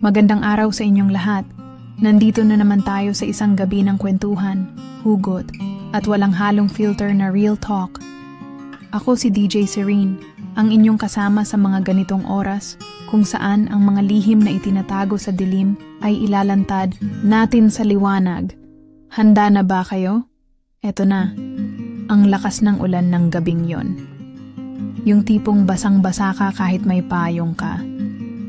Magandang araw sa inyong lahat. Nandito na naman tayo sa isang gabi ng kwentuhan, hugot, at walang halong filter na real talk. Ako si DJ Serene, ang inyong kasama sa mga ganitong oras kung saan ang mga lihim na itinatago sa dilim ay ilalantad natin sa liwanag. Handa na ba kayo? Eto na, ang lakas ng ulan ng gabing yon. Yung tipong basang-basa ka kahit may payong ka.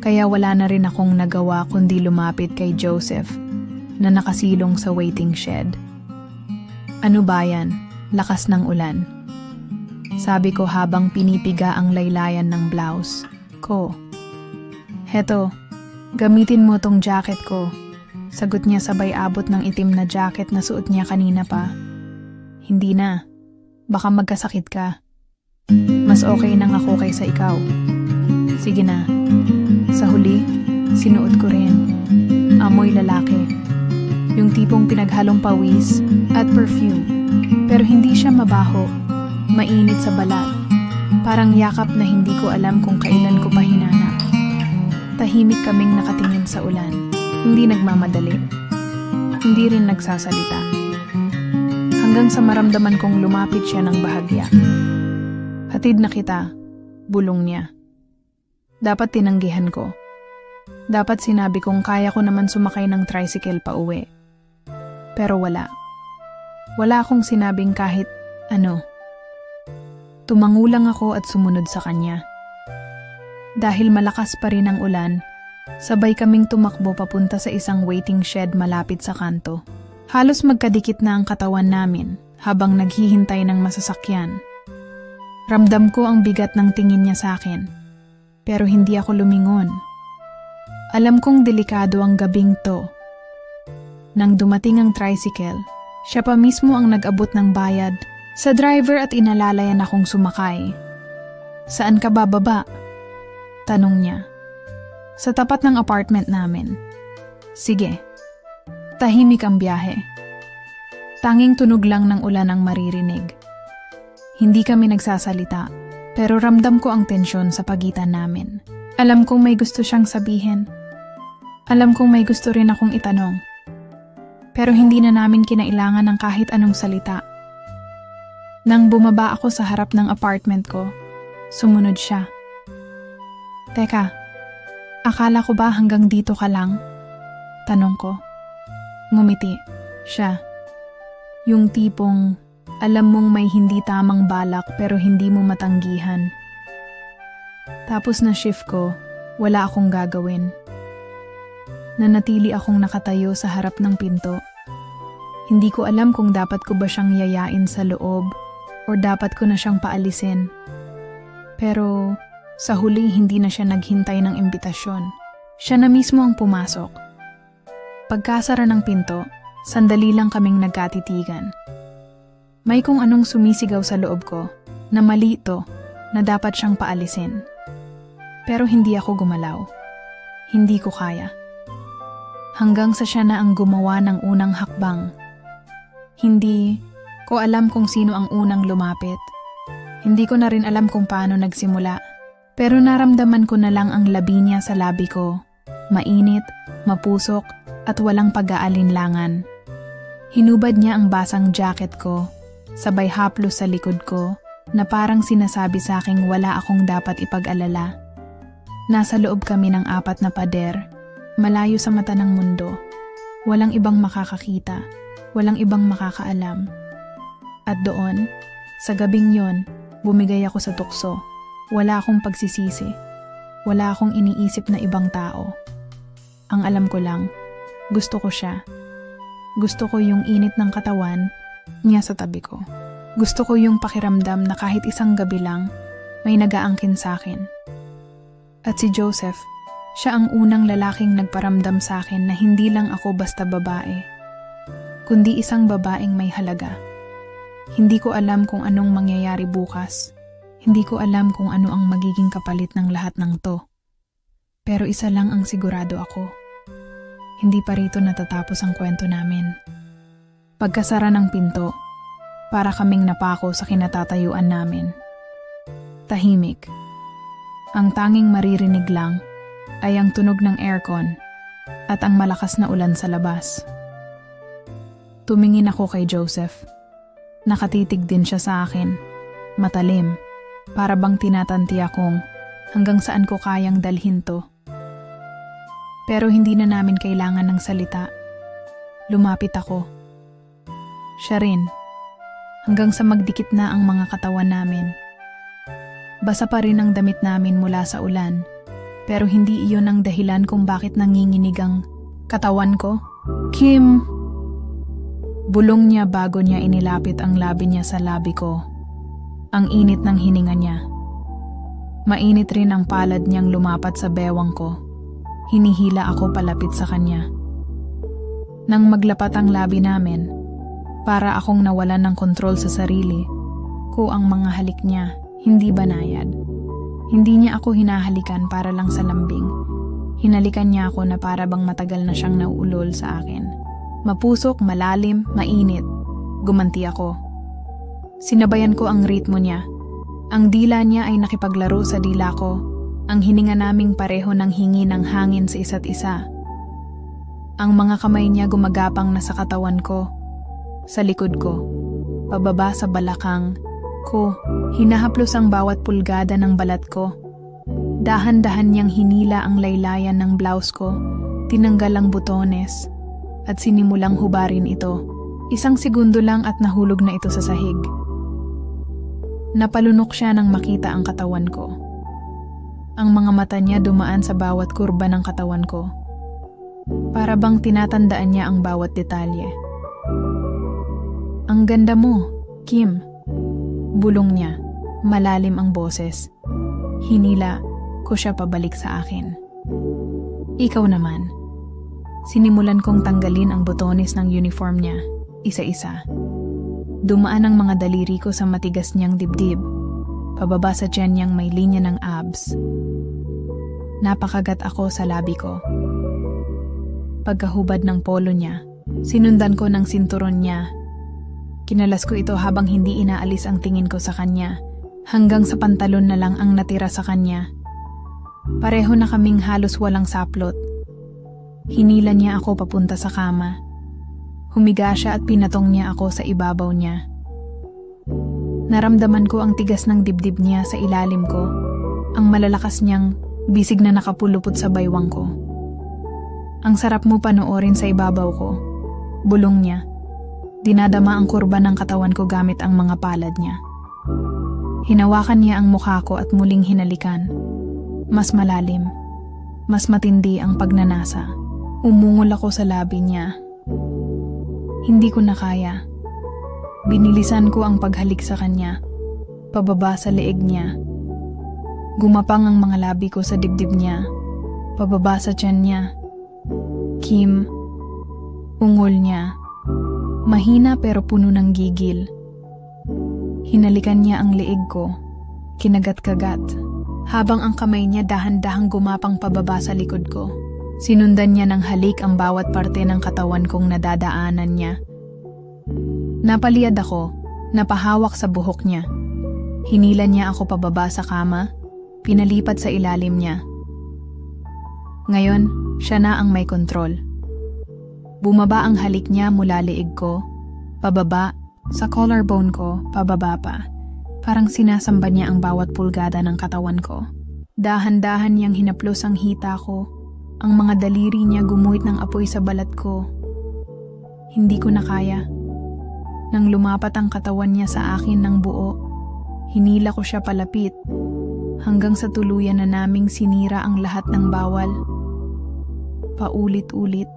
Kaya wala na rin akong nagawa kundi lumapit kay Joseph na nakasilong sa waiting shed. Ano ba yan? Lakas ng ulan. Sabi ko habang pinipiga ang laylayan ng blouse ko. Heto, gamitin mo tong jacket ko. Sagot niya sabay abot ng itim na jacket na suot niya kanina pa. Hindi na. Baka magkasakit ka. Mas okay nang ako kaysa ikaw. Sige na. Sa huli, sinuot ko rin. Amoy lalaki. Yung tipong pinaghalong pawis at perfume. Pero hindi siya mabaho. Mainit sa balat. Parang yakap na hindi ko alam kung kailan ko pa hinanap. Tahimik kaming nakatingin sa ulan. Hindi nagmamadali. Hindi rin nagsasalita. Hanggang sa maramdaman kong lumapit siya ng bahagya. Hatid na kita, bulong niya. Dapat tinanggihan ko. Dapat sinabi kong kaya ko naman sumakay ng tricycle pa uwi. Pero wala. Wala akong sinabing kahit ano. Tumango lang ako at sumunod sa kanya. Dahil malakas pa rin ang ulan, sabay kaming tumakbo papunta sa isang waiting shed malapit sa kanto. Halos magkadikit na ang katawan namin habang naghihintay ng masasakyan. Ramdam ko ang bigat ng tingin niya sa akin. Pero hindi ako lumingon. Alam kong delikado ang gabing to. Nang dumating ang tricycle, siya pa mismo ang nag-abot ng bayad sa driver at inalalayan akong sumakay. Saan ka bababa? Tanong niya. Sa tapat ng apartment namin. Sige. Tahimik ang biyahe. Tanging tunog lang ng ulan ang maririnig. Hindi kami nagsasalita. Pero ramdam ko ang tensyon sa pagitan namin. Alam kong may gusto siyang sabihin. Alam kong may gusto rin akong itanong. Pero hindi na namin kinailangan ng kahit anong salita. Nang bumaba ako sa harap ng apartment ko, sumunod siya. Teka, akala ko ba hanggang dito ka lang? Tanong ko. Ngumiti siya. Yung tipong alam mong may hindi tamang balak pero hindi mo matanggihan. Tapos na shift ko, wala akong gagawin. Nanatili akong nakatayo sa harap ng pinto. Hindi ko alam kung dapat ko ba siyang yayain sa loob o dapat ko na siyang paalisin. Pero sa huli hindi na siya naghintay ng imbitasyon. Siya na mismo ang pumasok. Pagkasara ng pinto, sandali lang kaming nagkatitigan. May kung anong sumisigaw sa loob ko na mali ito na dapat siyang paalisin. Pero hindi ako gumalaw. Hindi ko kaya. Hanggang sa siya na ang gumawa ng unang hakbang. Hindi ko alam kung sino ang unang lumapit. Hindi ko na rin alam kung paano nagsimula. Pero naramdaman ko na lang ang labi niya sa labi ko. Mainit, mapusok, at walang pag-aalinlangan. Hinubad niya ang basang jacket ko. Sabay haplos sa likod ko na parang sinasabi sa aking wala akong dapat ipag-alala. Nasa loob kami ng 4 na pader, malayo sa mata ng mundo. Walang ibang makakakita, walang ibang makakaalam. At doon, sa gabing yon, bumigay ako sa tukso. Wala akong pagsisisi. Wala akong iniisip na ibang tao. Ang alam ko lang, gusto ko siya. Gusto ko yung init ng katawan niya sa tabi ko. Gusto ko yung pakiramdam na kahit isang gabi lang, may nag-aangkin sa akin. At si Joseph, siya ang unang lalaking nagparamdam sa akin na hindi lang ako basta babae, kundi isang babaeng may halaga. Hindi ko alam kung anong mangyayari bukas. Hindi ko alam kung ano ang magiging kapalit ng lahat ng to. Pero isa lang ang sigurado ako. Hindi pa rito natatapos ang kwento namin. Pagkasara ng pinto, para kaming napako sa kinatatayuan namin. Tahimik. Ang tanging maririnig lang ay ang tunog ng aircon at ang malakas na ulan sa labas. Tumingin ako kay Joseph. Nakatitig din siya sa akin. Matalim. Para bang tinatanti akong hanggang saan ko kayang dalhin to. Pero hindi na namin kailangan ng salita. Lumapit ako. Siya rin. Hanggang sa magdikit na ang mga katawan namin. Basa pa rin ang damit namin mula sa ulan. Pero hindi iyon ang dahilan kung bakit nanginginig ang katawan ko. Kim! Bulong niya bago niya inilapit ang labi niya sa labi ko. Ang init ng hininga niya. Mainit rin ang palad niyang lumapat sa bewang ko. Hinihila ako palapit sa kanya. Nang maglapat ang labi namin, para akong nawalan ng kontrol sa sarili, ko ang mga halik niya, hindi banayad. Hindi niya ako hinahalikan para lang sa lambing. Hinalikan niya ako na para bang matagal na siyang nauulol sa akin. Mapusok, malalim, mainit. Gumanti ako. Sinabayan ko ang ritmo niya. Ang dila niya ay nakipaglaro sa dila ko. Ang hininga naming pareho ng hingi ng hangin sa isa't isa. Ang mga kamay niya gumagapang na sa katawan ko, sa likod ko, pababa sa balakang ko, hinahaplos ang bawat pulgada ng balat ko. Dahan-dahan niyang hinila ang laylayan ng blouse ko, tinanggal ang butones, at sinimulang hubarin ito. 1 segundo lang at nahulog na ito sa sahig. Napalunok siya nang makita ang katawan ko. Ang mga mata niya dumaan sa bawat kurba ng katawan ko. Para bang tinatandaan niya ang bawat detalye. Ang ganda mo, Kim. Bulong niya, malalim ang boses. Hinila ko siya pabalik sa akin. Ikaw naman. Sinimulan kong tanggalin ang botones ng uniform niya, isa-isa. Dumaan ang mga daliri ko sa matigas niyang dibdib, pababa sa tiyan niyang may linya ng abs. Napakagat ako sa labi ko. Pagkahubad ng polo niya, sinundan ko ng sinturon niya. Kinalas ko ito habang hindi inaalis ang tingin ko sa kanya, hanggang sa pantalon na lang ang natira sa kanya. Pareho na kaming halos walang saplot. Hinila niya ako papunta sa kama. Humiga siya at pinatong niya ako sa ibabaw niya. Naramdaman ko ang tigas ng dibdib niya sa ilalim ko, ang malalakas niyang bisig na nakapulupot sa baywang ko. Ang sarap mo panoorin sa ibabaw ko, bulong niya. Dinadama ang kurba ng katawan ko gamit ang mga palad niya. Hinawakan niya ang mukha ko at muling hinalikan. Mas malalim, mas matindi ang pagnanasa. Umungol ako sa labi niya. Hindi ko na kaya. Binilisan ko ang paghalik sa kanya, pababa sa leeg niya. Gumapang ang mga labi ko sa dibdib niya, pababa sa tiyan niya. Kim, ungol niya. Mahina pero puno ng gigil. Hinalikan niya ang leeg ko, kinagat-kagat, habang ang kamay niya dahan-dahang gumapang pababa sa likod ko. Sinundan niya ng halik ang bawat parte ng katawan kong nadadaanan niya. Napaliyad ako, napahawak sa buhok niya. Hinila niya ako pababa sa kama, pinalipat sa ilalim niya. Ngayon, siya na ang may kontrol. Bumaba ang halik niya mula leeg ko, pababa, sa collarbone ko, pababa pa. Parang sinasamba niya ang bawat pulgada ng katawan ko. Dahan-dahan niyang hinaplos ang hita ko. Ang mga daliri niya gumuhit ng apoy sa balat ko. Hindi ko na kaya. Nang lumapat ang katawan niya sa akin ng buo, hinila ko siya palapit, hanggang sa tuluyan na naming sinira ang lahat ng bawal. Paulit-ulit.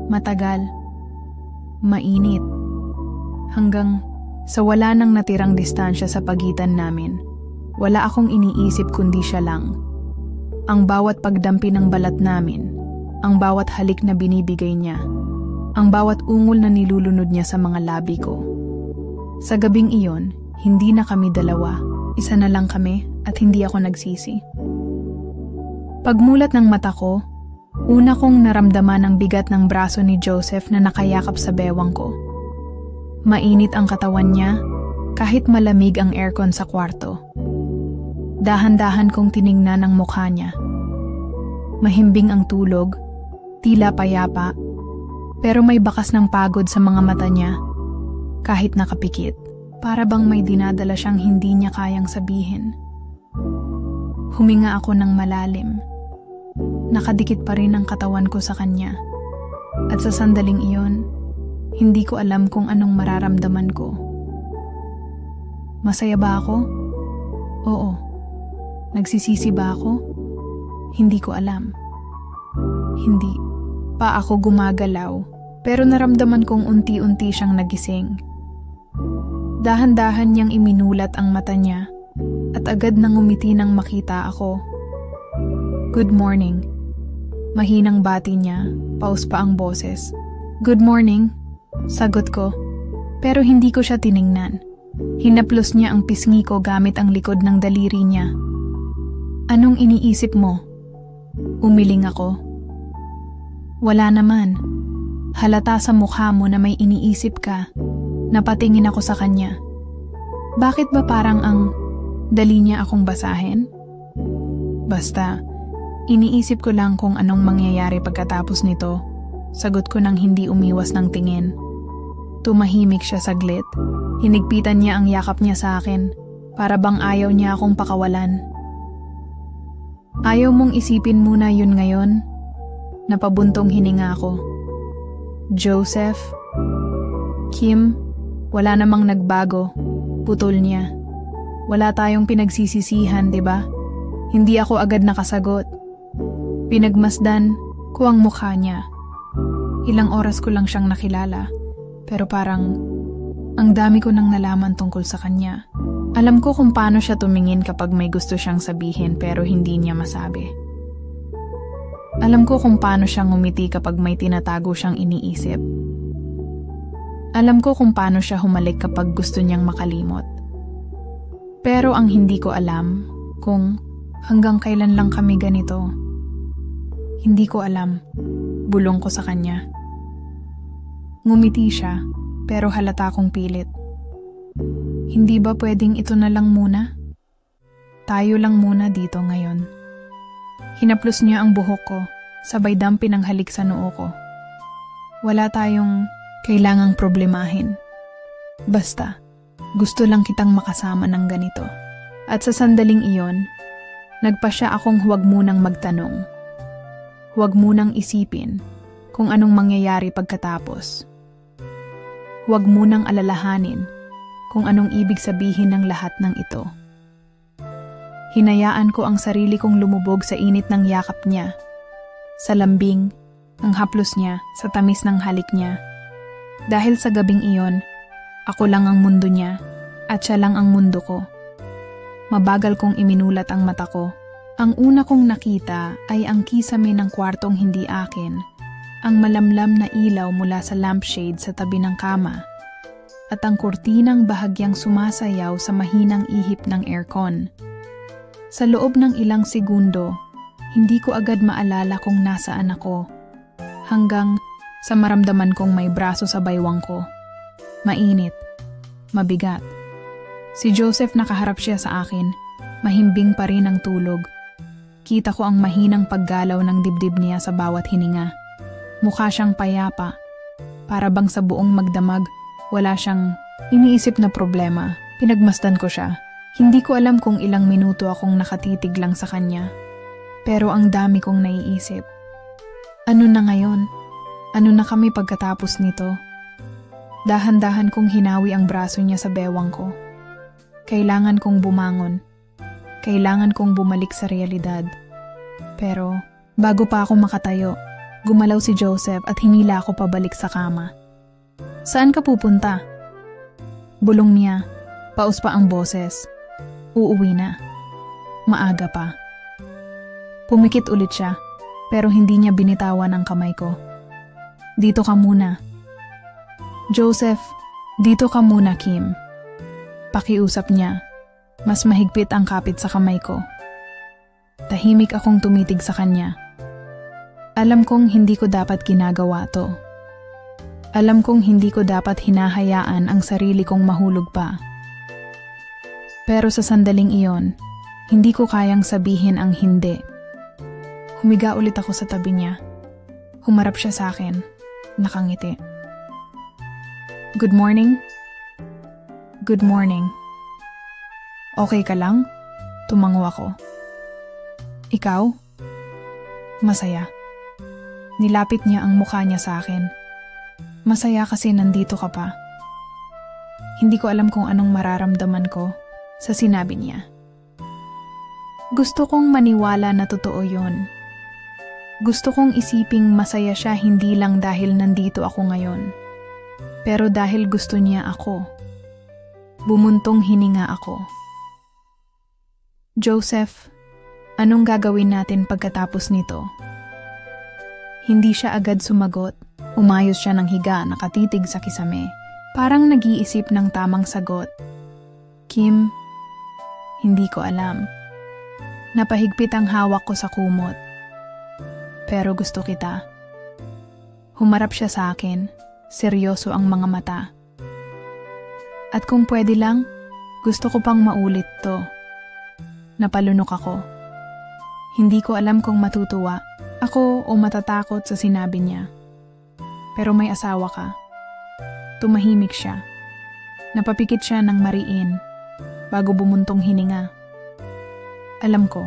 Matagal, mainit, hanggang sa wala nang natirang distansya sa pagitan namin. Wala akong iniisip kundi siya lang. Ang bawat pagdampi ng balat namin, ang bawat halik na binibigay niya, ang bawat ungol na nilulunod niya sa mga labi ko. Sa gabing iyon, hindi na kami dalawa, isa na lang kami at hindi ako nagsisi. Pagmulat ng mata ko, una kong naramdaman ang bigat ng braso ni Joseph na nakayakap sa bewang ko. Mainit ang katawan niya, kahit malamig ang aircon sa kwarto. Dahan-dahan kong tiningnan ang mukha niya. Mahimbing ang tulog, Tila payapa, pero may bakas ng pagod sa mga mata niya. Kahit nakapikit, para bang may dinadala siyang hindi niya kayang sabihin. Huminga ako ng malalim. Nakadikit pa rin ang katawan ko sa kanya. At sa sandaling iyon, hindi ko alam kung anong mararamdaman ko. Masaya ba ako? Oo. Nagsisisi ba ako? Hindi ko alam. Hindi pa ako gumagalaw, pero naramdaman kong unti-unti siyang nagising. Dahan-dahan niyang iminulat ang mata niya at agad nang umiti nang makita ako. Good morning. Mahinang bati niya, paus pa ang boses. Good morning, sagot ko. Pero hindi ko siya tiningnan. Hinaplos niya ang pisngi ko gamit ang likod ng daliri niya. Anong iniisip mo? Umiling ako. Wala naman. Halata sa mukha mo na may iniisip ka. Napatingin ako sa kanya. Bakit ba parang ang dali niya akong basahin? Basta, iniisip ko lang kung anong mangyayari pagkatapos nito. Sagot ko nang hindi umiwas ng tingin. Tumahimik siya saglit. Hinigpitan niya ang yakap niya sa akin. Para bang ayaw niya akong pakawalan. Ayaw mong isipin muna yun ngayon? Napabuntong hininga ako. Joseph? Kim? Wala namang nagbago. Putol niya. Wala tayong pinagsisisihan, diba? Hindi ako agad nakasagot. Pinagmasdan ko ang mukha niya. Ilang oras ko lang siyang nakilala, pero parang ang dami ko nang nalaman tungkol sa kanya. Alam ko kung paano siya tumingin kapag may gusto siyang sabihin pero hindi niya masabi. Alam ko kung paano siyang ngumiti kapag may tinatago siyang iniisip. Alam ko kung paano siya humalik kapag gusto niyang makalimot. Pero ang hindi ko alam kung hanggang kailan lang kami ganito. Hindi ko alam. Bulong ko sa kanya. Ngumiti siya, pero halata kong pilit. Hindi ba pwedeng ito na lang muna? Tayo lang muna dito ngayon. Hinaplos niya ang buhok ko, sabay dampi ng halik sa noo ko. Wala tayong kailangang problemahin. Basta, gusto lang kitang makasama ng ganito. At sa sandaling iyon, nagpasya akong huwag munang magtanong. Huwag munang isipin kung anong mangyayari pagkatapos. Huwag munang alalahanin kung anong ibig sabihin ng lahat ng ito. Hinayaan ko ang sarili kong lumubog sa init ng yakap niya, sa lambing, ng haplos niya, sa tamis ng halik niya. Dahil sa gabing iyon, ako lang ang mundo niya at siya lang ang mundo ko. Mabagal kong iminulat ang mata ko. Ang una kong nakita ay ang kisame ng kwartong hindi akin, ang malamlam na ilaw mula sa lampshade sa tabi ng kama, at ang kurtinang bahagyang sumasayaw sa mahinang ihip ng aircon. Sa loob ng ilang segundo, hindi ko agad maalala kung nasaan ako, hanggang sa maramdaman kong may braso sa baywang ko. Mainit, mabigat. Si Joseph nakaharap siya sa akin, mahimbing pa rin ang tulog. Kita ko ang mahinang paggalaw ng dibdib niya sa bawat hininga. Mukha siyang payapa. Para bang sa buong magdamag, wala siyang iniisip na problema. Pinagmasdan ko siya. Hindi ko alam kung ilang minuto akong nakatitig lang sa kanya. Pero ang dami kong naiisip. Ano na ngayon? Ano na kami pagkatapos nito? Dahan-dahan kong hinawi ang braso niya sa bewang ko. Kailangan kong bumangon. Kailangan kong bumalik sa realidad. Pero bago pa ako makatayo, gumalaw si Joseph at hinila ako pabalik sa kama. Saan ka pupunta? Bulong niya, paus pa ang boses. Uuwi na. Maaga pa. Pumikit ulit siya, pero hindi niya binitawan ang kamay ko. Dito ka muna. Joseph, dito ka muna, Kim. Pakiusap niya. Mas mahigpit ang kapit sa kamay ko. Tahimik akong tumitig sa kanya. Alam kong hindi ko dapat ginagawa to. Alam kong hindi ko dapat hinahayaan ang sarili kong mahulog pa. Pero sa sandaling iyon, hindi ko kayang sabihin ang hindi. Humiga ulit ako sa tabi niya. Humarap siya sa akin. Nakangiti. Good morning? Good morning. Okay ka lang? Tumango ako. Ikaw? Masaya. Nilapit niya ang mukha niya sa akin. Masaya kasi nandito ka pa. Hindi ko alam kung anong mararamdaman ko sa sinabi niya. Gusto kong maniwala na totoo yun. Gusto kong isiping masaya siya hindi lang dahil nandito ako ngayon, pero dahil gusto niya ako. Bumuntong hininga ako. Joseph, anong gagawin natin pagkatapos nito? Hindi siya agad sumagot. Umayos siya ng higa, nakatitig sa kisame. Parang nag-iisip ng tamang sagot. Kim, hindi ko alam. Napahigpit ang hawak ko sa kumot. Pero gusto kita. Humarap siya sa akin. Seryoso ang mga mata. At kung pwede lang, gusto ko pang maulit to. Napalunok ako. Hindi ko alam kung matutuwa ako o matatakot sa sinabi niya. Pero may asawa ka. Tumahimik siya. Napapikit siya ng mariin bago bumuntong hininga. Alam ko.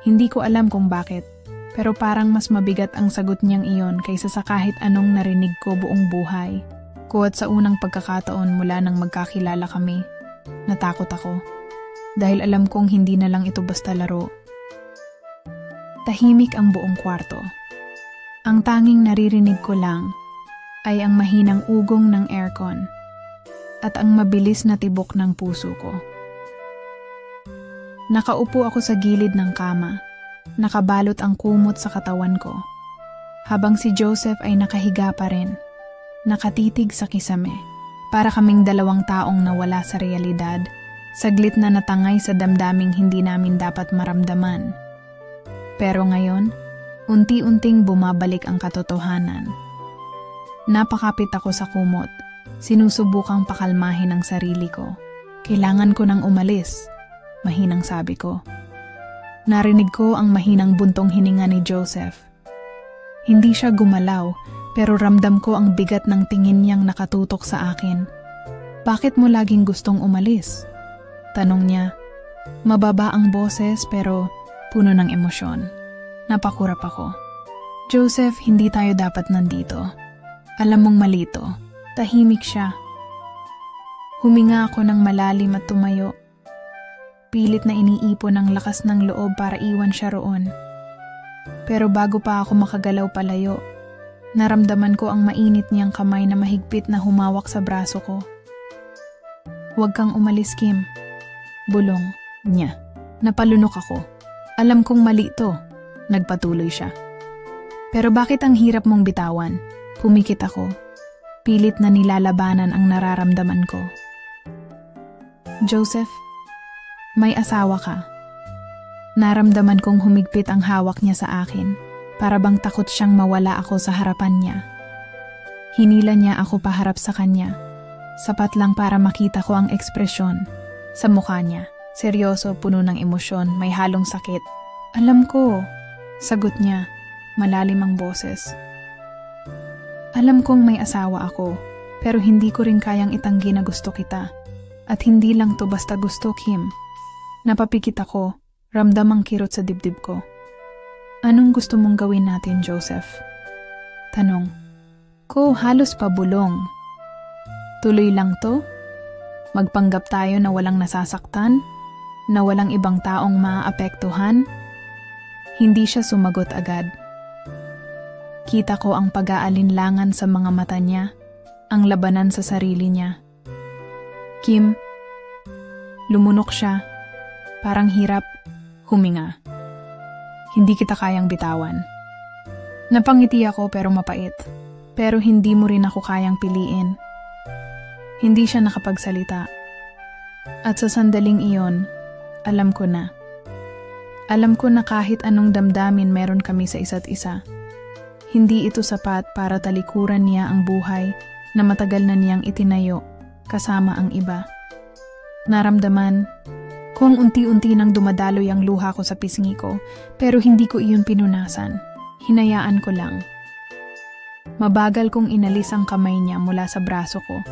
Hindi ko alam kung bakit, pero parang mas mabigat ang sagot niyang iyon kaysa sa kahit anong narinig ko buong buhay. Kuwat sa unang pagkakataon mula nang magkakilala kami, natakot ako. Dahil alam kong hindi na lang ito basta laro. Tahimik ang buong kwarto. Ang tanging naririnig ko lang ay ang mahinang ugong ng aircon at ang mabilis na tibok ng puso ko. Nakaupo ako sa gilid ng kama, nakabalot ang kumot sa katawan ko, habang si Joseph ay nakahiga pa rin, nakatitig sa kisame, para kaming dalawang taong nawala sa realidad, saglit na natangay sa damdaming hindi namin dapat maramdaman. Pero ngayon, unti-unting bumabalik ang katotohanan. Napakapit ako sa kumot, sinusubukang pakalmahin ang sarili ko. Kailangan ko nang umalis, mahinang sabi ko. Narinig ko ang mahinang buntong hininga ni Joseph. Hindi siya gumalaw, pero ramdam ko ang bigat ng tingin niyang nakatutok sa akin. Bakit mo laging gustong umalis? Tanong niya. Mababa ang boses pero puno ng emosyon. Napakurap ako. Joseph, hindi tayo dapat nandito. Alam mong mali ito. Tahimik siya. Huminga ako ng malalim at tumayo. Pilit na iniipon ang lakas ng loob para iwan siya roon. Pero bago pa ako makagalaw palayo, naramdaman ko ang mainit niyang kamay na mahigpit na humawak sa braso ko. Huwag kang umalis, Kim. Bulong niya. Napalunok ako. Alam kong mali ito. Nagpatuloy siya. Pero bakit ang hirap mong bitawan? Pumikit ako. Pilit na nilalabanan ang nararamdaman ko. Joseph, may asawa ka. Naramdaman kong humigpit ang hawak niya sa akin, para bang takot siyang mawala ako sa harapan niya. Hinila niya ako paharap sa kanya, sapat lang para makita ko ang ekspresyon sa mukha niya. Seryoso, puno ng emosyon, may halong sakit. Alam ko, sagot niya, malalim ang boses. Alam kong may asawa ako, pero hindi ko rin kayang itanggi na gusto kita. At hindi lang to basta gusto, Kim. Napapikit ako, ramdam ang kirot sa dibdib ko. Anong gusto mong gawin natin, Joseph? Tanong. Ko halos pabulong. Tuloy lang to? Magpanggap tayo na walang nasasaktan? Na walang ibang taong maaapektuhan? Hindi siya sumagot agad. Kita ko ang pag-aalinlangan sa mga mata niya, ang labanan sa sarili niya. Kim, lumunok siya, parang hirap, huminga. Hindi kita kayang bitawan. Napangiti ako pero mapait, pero hindi mo rin ako kayang piliin. Hindi siya nakapagsalita. At sa sandaling iyon, alam ko na. Alam ko na kahit anong damdamin meron kami sa isa't isa. Hindi ito sapat para talikuran niya ang buhay na matagal na niyang itinayo kasama ang iba. Naramdaman kung unti-unti nang dumadaloy ang luha ko sa pisngi ko, pero hindi ko iyon pinunasan. Hinayaan ko lang. Mabagal kong inalis ang kamay niya mula sa braso ko.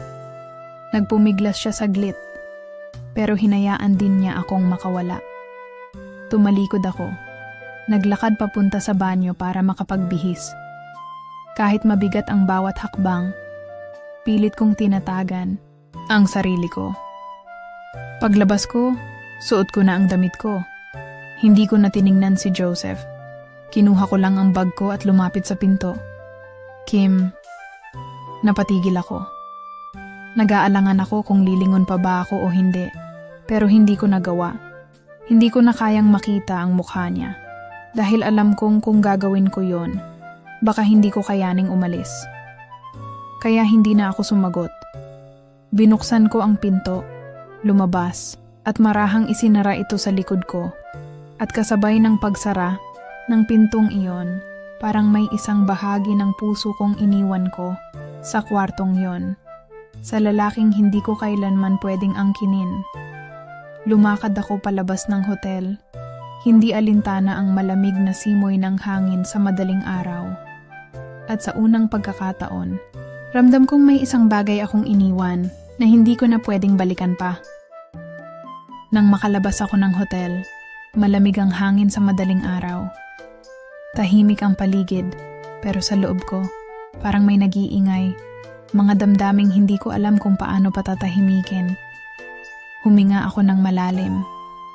Nagpumiglas siya saglit, pero hinayaan din niya akong makawala. Tumalikod ako. Naglakad papunta sa banyo para makapagbihis. Kahit mabigat ang bawat hakbang, pilit kong tinatagan ang sarili ko. Paglabas ko, suot ko na ang damit ko. Hindi ko na tiningnan si Joseph. Kinuha ko lang ang bag ko at lumapit sa pinto. Kim, napatigil ako. Nag-aalangan ako kung lilingon pa ba ako o hindi, pero hindi ko nagawa. Hindi ko na kayang makita ang mukha niya. Dahil alam kong kung gagawin ko yon, baka hindi ko kayaning umalis. Kaya hindi na ako sumagot. Binuksan ko ang pinto, lumabas, at marahang isinara ito sa likod ko. At kasabay ng pagsara ng pintong iyon, parang may isang bahagi ng puso kong iniwan ko sa kwartong yon, sa lalaking hindi ko kailanman pwedeng angkinin. Lumakad ako palabas ng hotel. Hindi alintana ang malamig na simoy ng hangin sa madaling araw. At sa unang pagkakataon, ramdam kong may isang bagay akong iniwan na hindi ko na pwedeng balikan pa. Nang makalabas ako ng hotel, malamig ang hangin sa madaling araw. Tahimik ang paligid, pero sa loob ko, parang may nag-iingay. Mga damdaming hindi ko alam kung paano patatahimikin. Huminga ako ng malalim.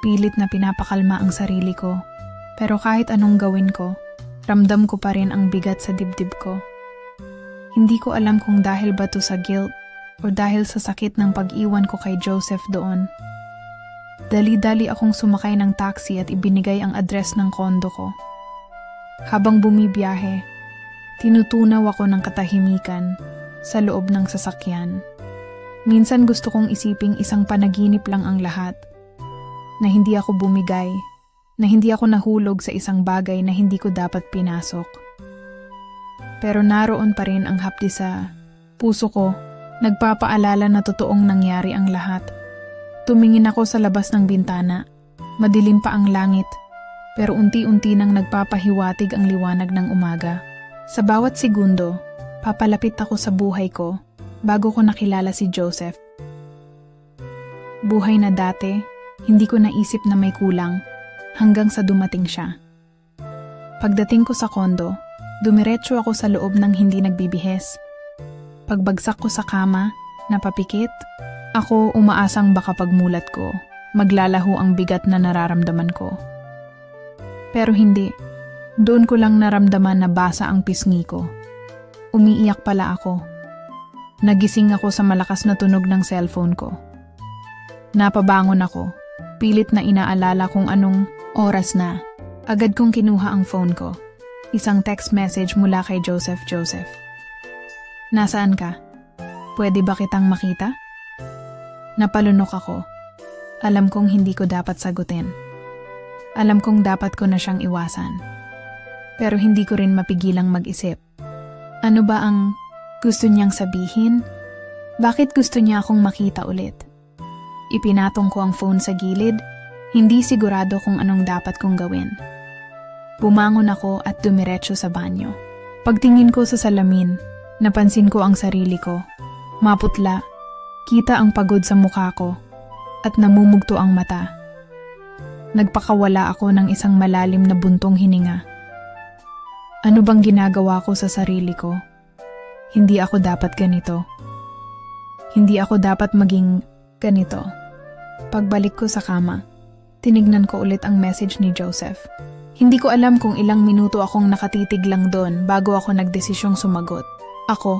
Pilit na pinapakalma ang sarili ko. Pero kahit anong gawin ko, ramdam ko pa rin ang bigat sa dibdib ko. Hindi ko alam kung dahil ba to sa guilt o dahil sa sakit ng pag-iwan ko kay Joseph doon. Dali-dali akong sumakay ng taxi at ibinigay ang address ng kondo ko. Habang bumibiyahe, tinutunaw ako ng katahimikan sa loob ng sasakyan. Minsan gusto kong isiping isang panaginip lang ang lahat, na hindi ako bumigay, na hindi ako nahulog sa isang bagay na hindi ko dapat pinasok. Pero naroon pa rin ang hapdi sa puso ko, nagpapaalala na totoong nangyari ang lahat. Tumingin ako sa labas ng bintana, madilim pa ang langit, pero unti-unti nang nagpapahiwatig ang liwanag ng umaga. Sa bawat segundo, papalapit ako sa buhay ko bago ko nakilala si Joseph. Buhay na dati, hindi ko naisip na may kulang hanggang sa dumating siya. Pagdating ko sa kondo, dumiretso ako sa loob ng hindi nagbibihes. Pagbagsak ko sa kama, napapikit, ako umaasang baka pagmulat ko, maglalaho ang bigat na nararamdaman ko. Pero hindi. Doon ko lang naramdaman na basa ang pisngi ko. Umiiyak pala ako. Nagising ako sa malakas na tunog ng cellphone ko. Napabangon ako. Pilit na inaalala kung anong oras na. Agad kong kinuha ang phone ko. Isang text message mula kay Joseph. Joseph. Nasaan ka? Pwede ba kitang makita? Napalunok ako. Alam kong hindi ko dapat sagutin. Alam kong dapat ko na siyang iwasan. Pero hindi ko rin mapigilang mag-isip. Ano ba ang gusto niyang sabihin? Bakit gusto niya akong makita ulit? Ipinatong ko ang phone sa gilid, hindi sigurado kung anong dapat kong gawin. Bumangon ako at dumiretso sa banyo. Pagtingin ko sa salamin, napansin ko ang sarili ko. Maputla, kita ang pagod sa mukha ko, at namumugto ang mata. Nagpakawala ako ng isang malalim na buntong hininga. Ano bang ginagawa ko sa sarili ko? Hindi ako dapat ganito. Hindi ako dapat maging ganito. Pagbalik ko sa kama, tinignan ko ulit ang message ni Joseph. Hindi ko alam kung ilang minuto akong nakatitig lang doon bago ako nagdesisyong sumagot. Ako,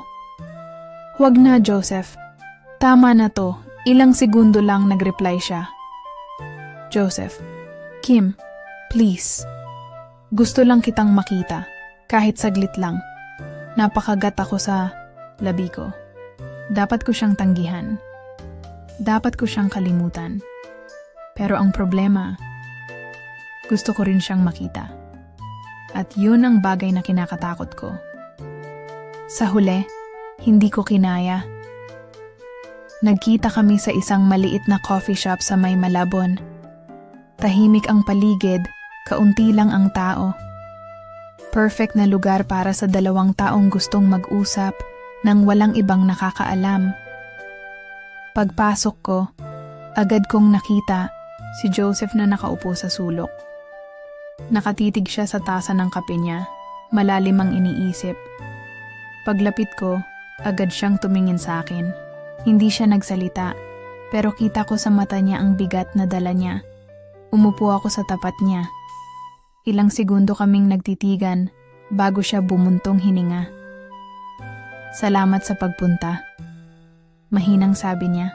"Huwag na, Joseph. Tama na to." Ilang segundo lang nag-reply siya. "Joseph, Kim, please. Gusto lang kitang makita, kahit saglit lang." Napakagat ako sa labi ko. Dapat ko siyang tanggihan. Dapat ko siyang kalimutan. Pero ang problema, gusto ko rin siyang makita. At yun ang bagay na kinakatakot ko. Sa huli, hindi ko kinaya. Nagkita kami sa isang maliit na coffee shop sa may Malabon. Tahimik ang paligid, kaunti lang ang tao. Perfect na lugar para sa dalawang taong gustong mag-usap nang walang ibang nakakaalam. Pagpasok ko, agad kong nakita si Joseph na nakaupo sa sulok. Nakatitig siya sa tasa ng kape niya, malalim ang iniisip. Paglapit ko, agad siyang tumingin sa akin. Hindi siya nagsalita, pero kita ko sa mata niya ang bigat na dala niya. Umupo ako sa tapat niya. Ilang segundo kaming nagtitigan bago siya bumuntong hininga. Salamat sa pagpunta. Mahinang sabi niya.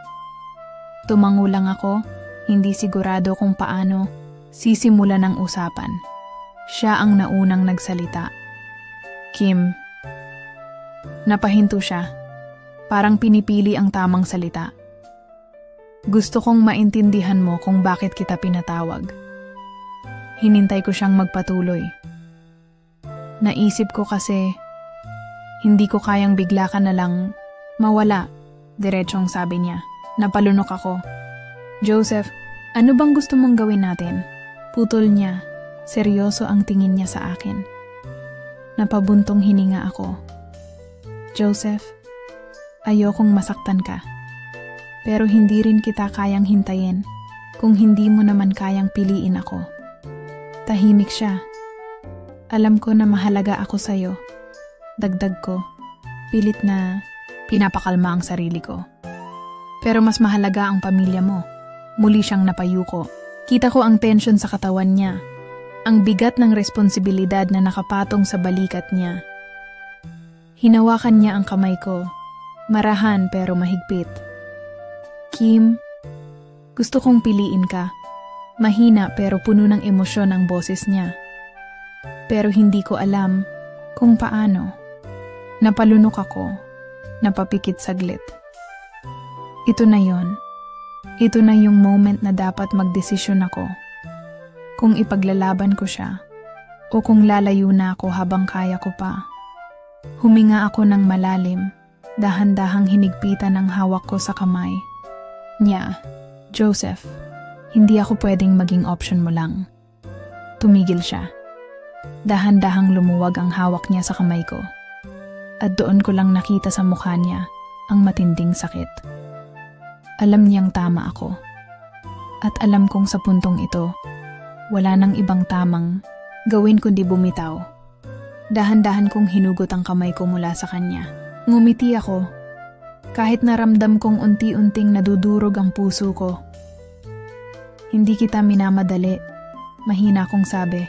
Tumango lang ako, hindi sigurado kung paano sisimulan ang usapan. Siya ang naunang nagsalita. Kim. Napahinto siya. Parang pinipili ang tamang salita. Gusto kong maintindihan mo kung bakit kita pinatawag. Hinintay ko siyang magpatuloy. Naisip ko kasi hindi ko kayang bigla ka na lang mawala, diretsong sabi niya. Napalunok ako. Joseph, ano bang gusto mong gawin natin? Putol niya. Seryoso ang tingin niya sa akin. Napabuntong hininga ako. Joseph, ayokong masaktan ka. Pero hindi rin kita kayang hintayin kung hindi mo naman kayang piliin ako. Tahimik siya. Alam ko na mahalaga ako sa'yo. Dagdag ko, pilit na pinapakalma ang sarili ko. Pero mas mahalaga ang pamilya mo. Muli siyang napayuko. Kita ko ang tensyon sa katawan niya. Ang bigat ng responsibilidad na nakapatong sa balikat niya. Hinawakan niya ang kamay ko. Marahan pero mahigpit. Kim, gusto kong piliin ka. Mahina pero puno ng emosyon ang boses niya. Pero hindi ko alam kung paano. Napalunok ako. Napapikit saglit. Ito na yon. Ito na yung moment na dapat magdesisyon ako. Kung ipaglalaban ko siya o kung lalayo na ako habang kaya ko pa. Huminga ako ng malalim, dahan-dahang hinigpitan ang hawak ko sa kamay. Nya, Joseph, hindi ako pwedeng maging option mo lang. Tumigil siya. Dahan-dahang lumuwag ang hawak niya sa kamay ko. At doon ko lang nakita sa mukha niya ang matinding sakit. Alam niyang tama ako. At alam kong sa puntong ito, wala nang ibang tamang gawin kundi bumitaw. Dahan-dahan kong hinugot ang kamay ko mula sa kanya. Ngumiti ako. Kahit naramdam kong unti-unting nadudurog ang puso ko. Hindi kita minamadali, mahina kong sabi.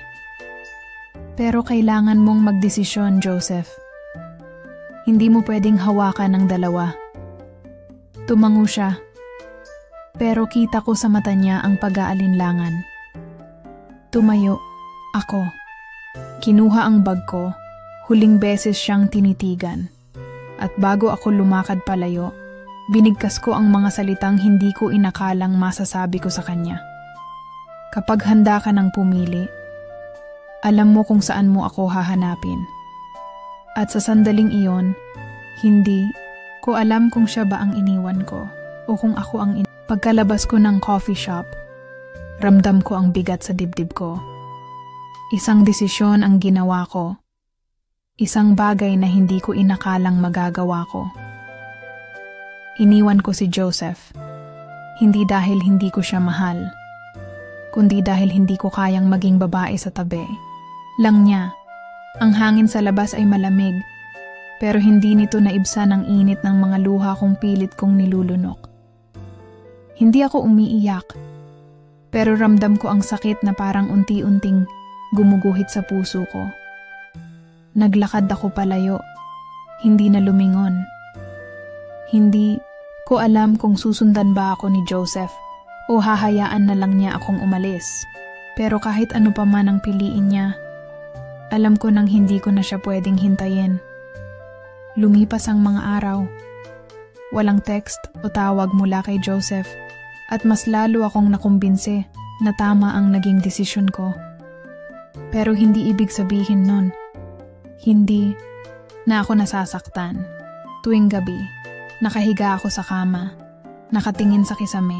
Pero kailangan mong magdesisyon, Joseph. Hindi mo pwedeng hawakan ng dalawa. Tumango siya. Pero kita ko sa mata niya ang pag-aalinlangan. Tumayo, ako. Kinuha ang bag ko, huling beses siyang tinitigan. At bago ako lumakad palayo, binigkas ko ang mga salitang hindi ko inakalang masasabi ko sa kanya. Kapag handa ka ng pumili, alam mo kung saan mo ako hahanapin. At sa sandaling iyon, hindi ko alam kung siya ba ang iniwan ko o kung ako ang Pagkalabas ko ng coffee shop, ramdam ko ang bigat sa dibdib ko. Isang desisyon ang ginawa ko. Isang bagay na hindi ko inakalang magagawa ko. Iniwan ko si Joseph. Hindi dahil hindi ko siya mahal, kundi dahil hindi ko kayang maging babae sa tabi. Lang niya, ang hangin sa labas ay malamig, pero hindi nito naibsan ang init ng mga luha kong pilit kong nilulunok. Hindi ako umiiyak, pero ramdam ko ang sakit na parang unti-unting gumuguhit sa puso ko. Naglakad ako palayo, hindi na lumingon. Hindi ko alam kung susundan ba ako ni Joseph o hahayaan na lang niya akong umalis. Pero kahit ano pa man ang piliin niya, alam ko nang hindi ko na siya pwedeng hintayin. Lumipas ang mga araw. Walang text o tawag mula kay Joseph at mas lalo akong nakumbinse na tama ang naging desisyon ko. Pero hindi ibig sabihin nun. Hindi na ako nasasaktan. Tuwing gabi, nakahiga ako sa kama, nakatingin sa kisame.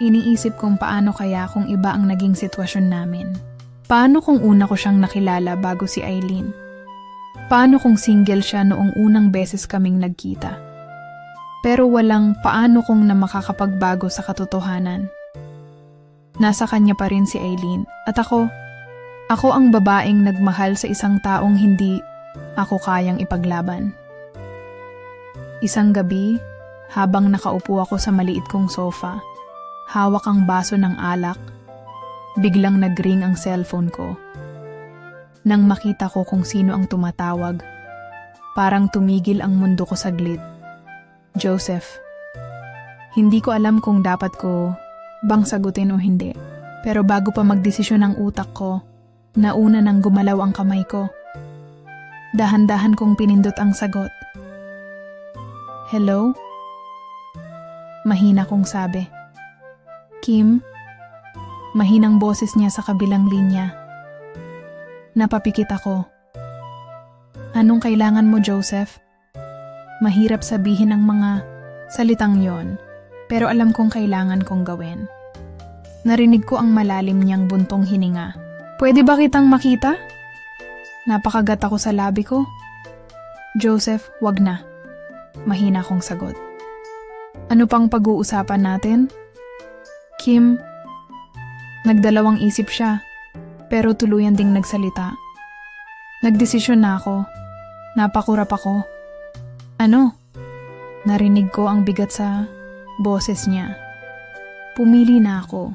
Iniisip kung paano kaya kung iba ang naging sitwasyon namin. Paano kung una ko siyang nakilala bago si Eileen? Paano kung single siya noong unang beses kaming nagkita? Pero walang paano kung na makakapagbago sa katotohanan. Nasa kanya pa rin si Eileen at ako ang babaeng nagmahal sa isang taong hindi ako kayang ipaglaban. Isang gabi, habang nakaupo ako sa maliit kong sofa, hawak ang baso ng alak, biglang nag-ring ang cellphone ko. Nang makita ko kung sino ang tumatawag, parang tumigil ang mundo ko saglit. Joseph. Hindi ko alam kung dapat ko bang sagutin o hindi. Pero bago pa magdesisyon ang utak ko, nauna nang gumalaw ang kamay ko. Dahan-dahan kong pinindot ang sagot. Hello? Mahina kong sabi. Kim? Mahinang boses niya sa kabilang linya. Napapikit ako. Anong kailangan mo, Joseph? Mahirap sabihin ang mga salitang yon, pero alam kong kailangan kong gawin. Narinig ko ang malalim niyang buntong hininga. Pwede ba kitang makita? Napakagat ako sa labi ko. Joseph, wag na. Mahina kong sagot. Ano pang pag-uusapan natin? Kim, nagdalawang isip siya, pero tuluyan ding nagsalita. Nagdesisyon na ako. Napakurap ako. Ano? Narinig ko ang bigat sa boses niya. Pumili na ako.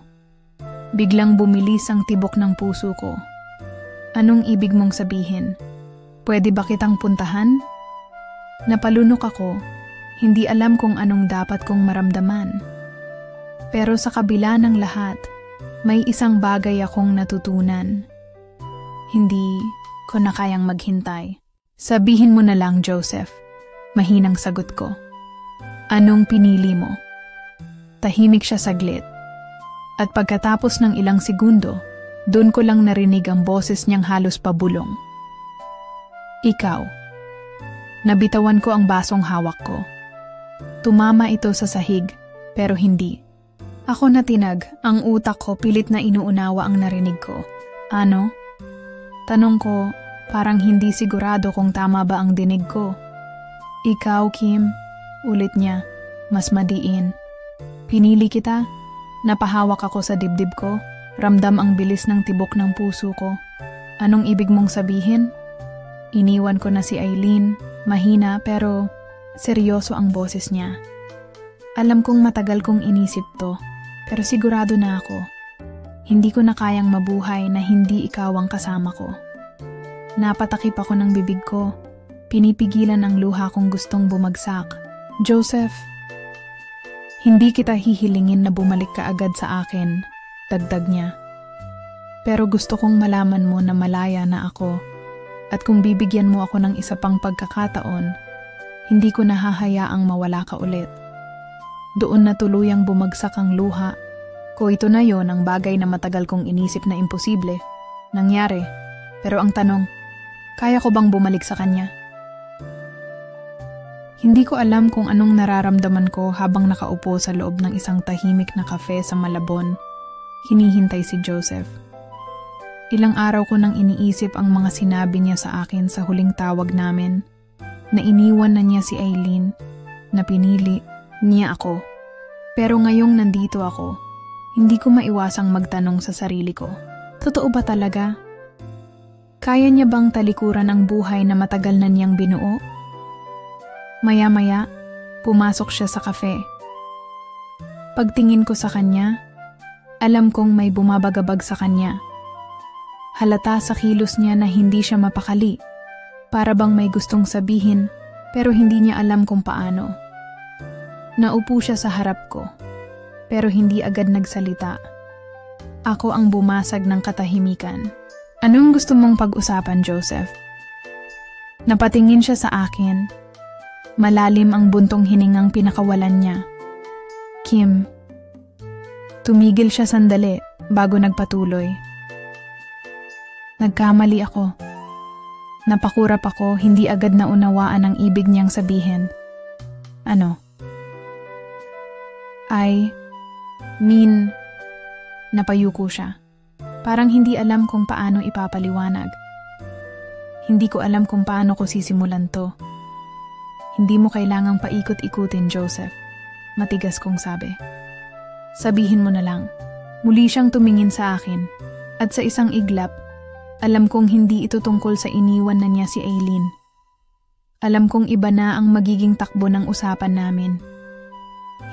Biglang bumilis ang tibok ng puso ko. Anong ibig mong sabihin? Pwede ba kitang puntahan? Napalunok ako. Hindi alam kung anong dapat kong maramdaman. Pero sa kabila ng lahat, may isang bagay akong natutunan. Hindi ko na kayang maghintay. Sabihin mo na lang, Joseph. Mahinang sagot ko. Anong pinili mo? Tahimik siya saglit. At pagkatapos ng ilang segundo, doon ko lang narinig ang boses niyang halos pabulong. Ikaw. Nabitawan ko ang basong hawak ko. Tumama ito sa sahig, pero hindi. Ako natinag, ang utak ko pilit na inuunawa ang narinig ko. Ano? Tanong ko, parang hindi sigurado kung tama ba ang dinig ko. Ikaw, Kim, ulit niya, mas madiin. Pinili kita, napahawak ako sa dibdib ko, ramdam ang bilis ng tibok ng puso ko. Anong ibig mong sabihin? Iniwan ko na si Eileen, mahina pero seryoso ang boses niya. Alam kong matagal kong inisip to, pero sigurado na ako. Hindi ko na kayang mabuhay na hindi ikaw ang kasama ko. Napatakip ako ng bibig ko. Pinipigilan ang luha kong gustong bumagsak. Joseph, hindi kita hihilingin na bumalik ka agad sa akin, dagdag niya. Pero gusto kong malaman mo na malaya na ako. At kung bibigyan mo ako ng isa pang pagkakataon, hindi ko nahahayaang mawala ka ulit. Doon na tuluyang bumagsak ang luha ko. Ito na yon ang bagay na matagal kong inisip na imposible. Nangyari. Pero ang tanong, kaya ko bang bumalik sa kanya? Hindi ko alam kung anong nararamdaman ko habang nakaupo sa loob ng isang tahimik na kafe sa Malabon. Hinihintay si Joseph. Ilang araw ko nang iniisip ang mga sinabi niya sa akin sa huling tawag namin, na iniwan na niya si Eileen, na pinili niya ako. Pero ngayong nandito ako, hindi ko maiwasang magtanong sa sarili ko. Totoo ba talaga? Kaya niya bang talikuran ang buhay na matagal na niyang binuo? Maya-maya, pumasok siya sa kafe. Pagtingin ko sa kanya, alam kong may bumabagabag sa kanya. Halata sa kilos niya na hindi siya mapakali. Para bang may gustong sabihin, pero hindi niya alam kung paano. Naupo siya sa harap ko, pero hindi agad nagsalita. Ako ang bumasag ng katahimikan. Anong gusto mong pag-usapan, Joseph? Napatingin siya sa akin. Malalim ang buntong hiningang pinakawalan niya. Kim. Tumigil siya sandali bago nagpatuloy. Nagkamali ako. Napakurap ako, hindi agad naunawaan ang ibig niyang sabihin. Ano? I mean, napayuko siya. Parang hindi alam kung paano ipapaliwanag. Hindi ko alam kung paano ko sisimulan to. Hindi mo kailangang paikot-ikutin, Joseph. Matigas kong sabi. Sabihin mo na lang. Muli siyang tumingin sa akin. At sa isang iglap, alam kong hindi ito tungkol sa iniwan na niya si Aileen. Alam kong iba na ang magiging takbo ng usapan namin.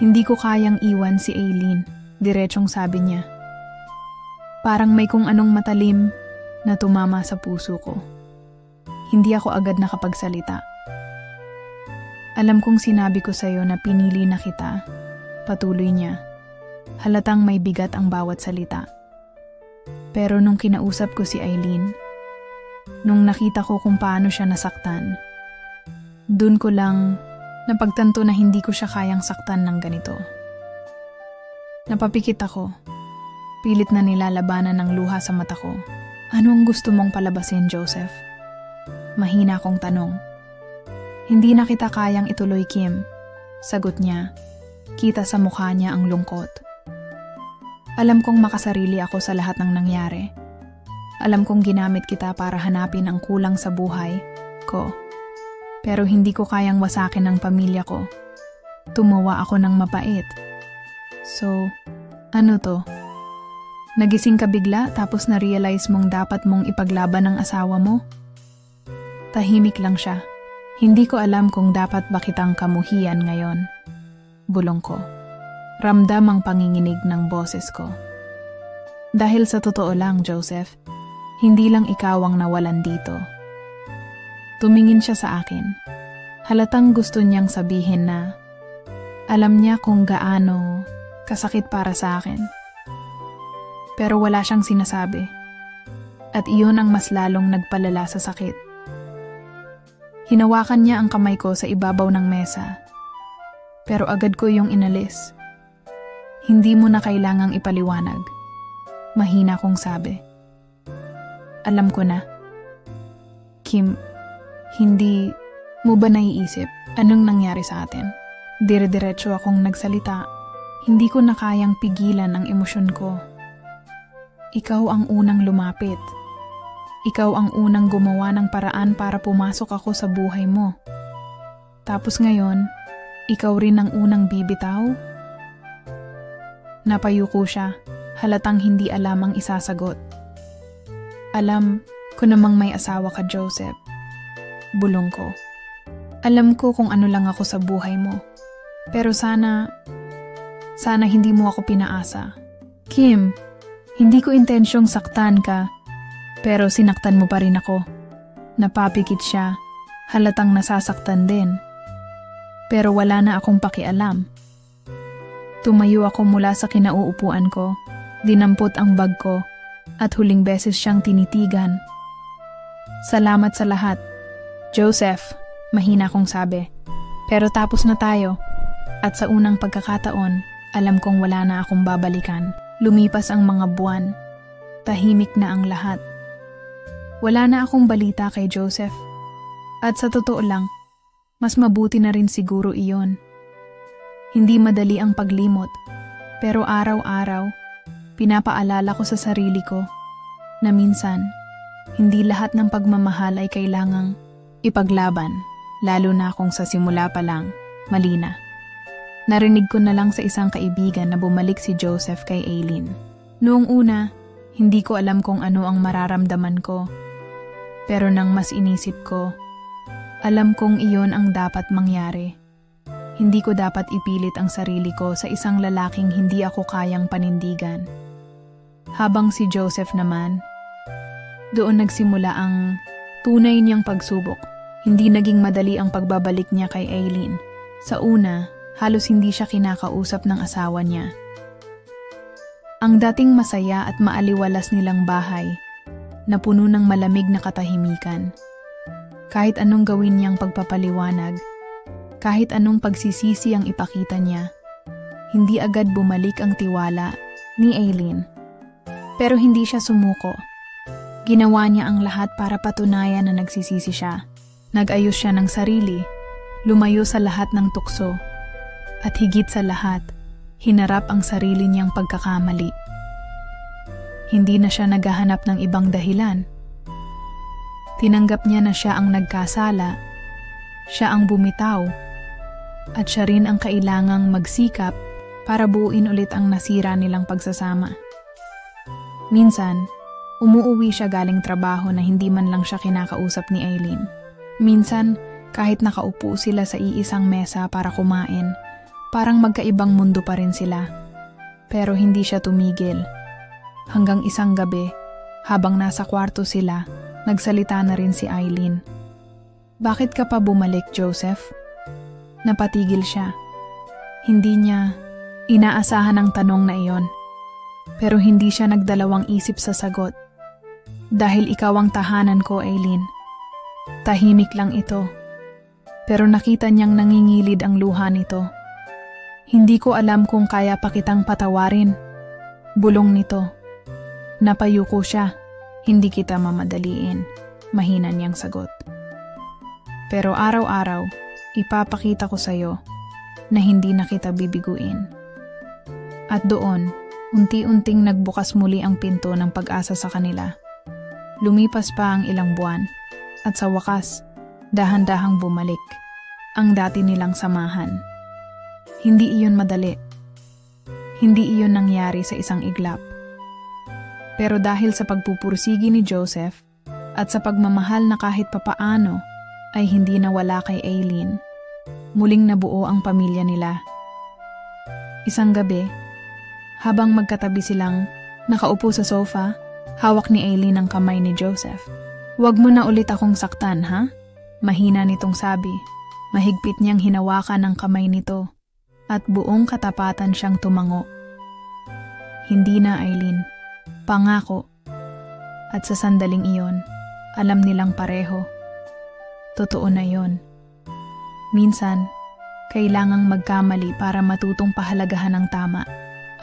Hindi ko kayang iwan si Aileen, diretsong sabi niya. Parang may kung anong matalim na tumama sa puso ko. Hindi ako agad nakapagsalita. Alam kong sinabi ko sa'yo na pinili na kita. Patuloy niya. Halatang may bigat ang bawat salita. Pero nung kinausap ko si Aileen, nung nakita ko kung paano siya nasaktan, dun ko lang napagtanto na hindi ko siya kayang saktan ng ganito. Napapikit ako. Pilit na nilalabanan ng luha sa mata ko. Ano ang gusto mong palabasin, Joseph? Mahina kong tanong. Hindi na kita kayang ituloy, Kim. Sagot niya. Kita sa mukha niya ang lungkot. Alam kong makasarili ako sa lahat ng nangyari. Alam kong ginamit kita para hanapin ang kulang sa buhay ko. Pero hindi ko kayang wasakin ang pamilya ko. Tumawa ako ng mapait. So, ano to? Nagising ka bigla tapos na-realize mong dapat mong ipaglaban ang asawa mo? Tahimik lang siya. Hindi ko alam kung dapat ba kitang kamuhian ngayon. Bulong ko. Ramdam ang panginginig ng boses ko. Dahil sa totoo lang, Joseph, hindi lang ikaw ang nawalan dito. Tumingin siya sa akin. Halatang gusto niyang sabihin na alam niya kung gaano kasakit para sa akin. Pero wala siyang sinasabi. At iyon ang mas lalong nagpalala sa sakit. Hinawakan niya ang kamay ko sa ibabaw ng mesa. Pero agad ko yung inalis. Hindi mo na kailangang ipaliwanag. Mahina kong sabi. Alam ko na. Kim, hindi mo ba naiisip anong nangyari sa atin? Dire-diretso akong nagsalita. Hindi ko na kayang pigilan ang emosyon ko. Ikaw ang unang lumapit. Ikaw ang unang gumawa ng paraan para pumasok ako sa buhay mo. Tapos ngayon, ikaw rin ang unang bibitaw? Napayuko siya, halatang hindi alam ang isasagot. Alam ko namang may asawa ka, Joseph. Bulong ko. Alam ko kung ano lang ako sa buhay mo. Pero sana hindi mo ako pinaasa. Kim, hindi ko intensyong saktan ka, pero sinaktan mo pa rin ako. Napapikit siya, halatang nasasaktan din. Pero wala na akong pakialam. Tumayo ako mula sa kinauupuan ko, dinampot ang bag ko, at huling beses siyang tinitigan. Salamat sa lahat. Joseph, mahina kong sabi. Pero tapos na tayo. At sa unang pagkakataon, alam kong wala na akong babalikan. Lumipas ang mga buwan. Tahimik na ang lahat. Wala na akong balita kay Joseph. At sa totoo lang, mas mabuti na rin siguro iyon. Hindi madali ang paglimot, pero araw-araw, pinapaalala ko sa sarili ko na minsan, hindi lahat ng pagmamahal ay kailangang ipaglaban, lalo na kung sa simula pa lang, mali na. Narinig ko na lang sa isang kaibigan na bumalik si Joseph kay Aileen. Noong una, hindi ko alam kung ano ang mararamdaman ko. Pero nang mas inisip ko, alam kong iyon ang dapat mangyari. Hindi ko dapat ipilit ang sarili ko sa isang lalaking hindi ako kayang panindigan. Habang si Joseph naman, doon nagsimula ang tunay niyang pagsubok. Hindi naging madali ang pagbabalik niya kay Aileen. Sa una, halos hindi siya kinakausap ng asawa niya. Ang dating masaya at maaliwalas nilang bahay, na puno ng malamig na katahimikan. Kahit anong gawin niyang pagpapaliwanag, kahit anong pagsisisi ang ipakita niya, hindi agad bumalik ang tiwala ni Aileen. Pero hindi siya sumuko. Ginawa niya ang lahat para patunayan na nagsisisi siya. Nag-ayos siya ng sarili, lumayo sa lahat ng tukso, at higit sa lahat, hinarap ang sarili niyang pagkakamali. Hindi na siya naghahanap ng ibang dahilan. Tinanggap niya na siya ang nagkasala, siya ang bumitaw, at siya rin ang kailangang magsikap para buuin ulit ang nasira nilang pagsasama. Minsan, umuuwi siya galing trabaho na hindi man lang siya kinakausap ni Aileen. Minsan, kahit nakaupo sila sa iisang mesa para kumain, parang magkaibang mundo pa rin sila. Pero hindi siya tumigil. Hanggang isang gabi, habang nasa kwarto sila, nagsalita na rin si Aileen. "Bakit ka pa bumalik, Joseph?" Napatigil siya. Hindi niya inaasahan ang tanong na iyon. Pero hindi siya nagdalawang isip sa sagot. "Dahil ikaw ang tahanan ko, Aileen." Tahimik lang ito. Pero nakita niyang nangingilid ang luha nito. "Hindi ko alam kung kaya pa kitang patawarin." Bulong nito. Napayuko siya. "Hindi kita mamadaliin." Mahina niyang sagot. "Pero araw-araw, ipapakita ko sa'yo na hindi na kita bibiguin." At doon, unti-unting nagbukas muli ang pinto ng pag-asa sa kanila. Lumipas pa ang ilang buwan, at sa wakas, dahan-dahang bumalik ang dati nilang samahan. Hindi iyon madali. Hindi iyon nangyari sa isang iglap. Pero dahil sa pagpupursigi ni Joseph at sa pagmamahal na kahit papaano ay hindi nawala kay Aileen, muling nabuo ang pamilya nila. Isang gabi, habang magkatabi silang nakaupo sa sofa, hawak ni Aileen ang kamay ni Joseph. "Huwag mo na ulit akong saktan, ha?" Mahina nitong sabi. Mahigpit niyang hinawakan ang kamay nito at buong katapatan siyang tumango. "Hindi na, Aileen. Pangako." At sa sandaling iyon, alam nilang pareho. Totoo na yon. Minsan, kailangang magkamali para matutong pahalagahan ang tama.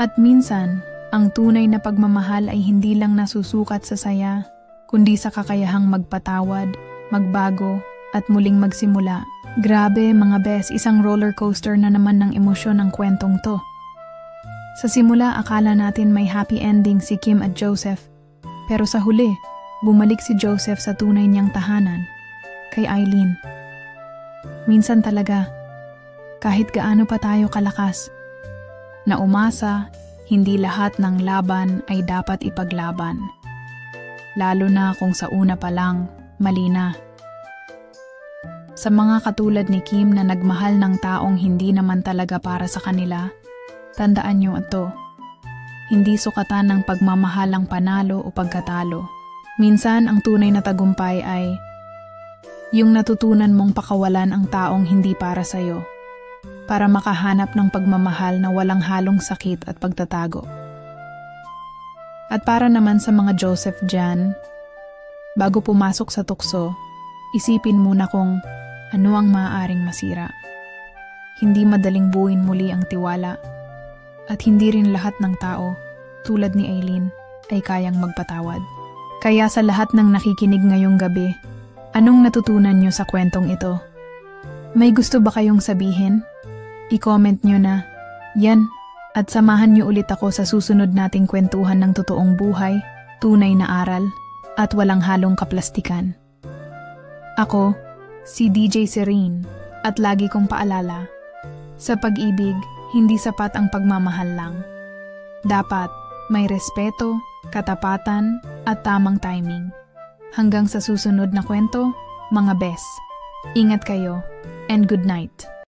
At minsan, ang tunay na pagmamahal ay hindi lang nasusukat sa saya, kundi sa kakayahang magpatawad, magbago, at muling magsimula. Grabe mga bes, isang roller coaster na naman ng emosyon ng kwentong to. Sa simula, akala natin may happy ending si Kim at Joseph. Pero sa huli, bumalik si Joseph sa tunay niyang tahanan, kay Aileen. Minsan talaga, kahit gaano pa tayo kalakas, na umasa, hindi lahat ng laban ay dapat ipaglaban. Lalo na kung sa una pa lang, mali na. Sa mga katulad ni Kim na nagmahal ng taong hindi naman talaga para sa kanila, tandaan niyo ito. Hindi sukatan ng pagmamahal ang panalo o pagkatalo. Minsan ang tunay na tagumpay ay yung natutunan mong pakawalan ang taong hindi para sa'yo, para makahanap ng pagmamahal na walang halong sakit at pagtatago. At para naman sa mga Joseph dyan, bago pumasok sa tukso, isipin muna kung ano ang maaaring masira. Hindi madaling buuin muli ang tiwala, at hindi rin lahat ng tao, tulad ni Aileen, ay kayang magpatawad. Kaya sa lahat ng nakikinig ngayong gabi, anong natutunan nyo sa kwentong ito? May gusto ba kayong sabihin? I-comment nyo na, yan, at samahan nyo ulit ako sa susunod nating kwentuhan ng totoong buhay, tunay na aral, at walang halong kaplastikan. Ako, si DJ Serene, at lagi kong paalala, sa pag-ibig, hindi sapat ang pagmamahal lang. Dapat may respeto, katapatan, at tamang timing. Hanggang sa susunod na kwento, mga bes. Ingat kayo, and good night.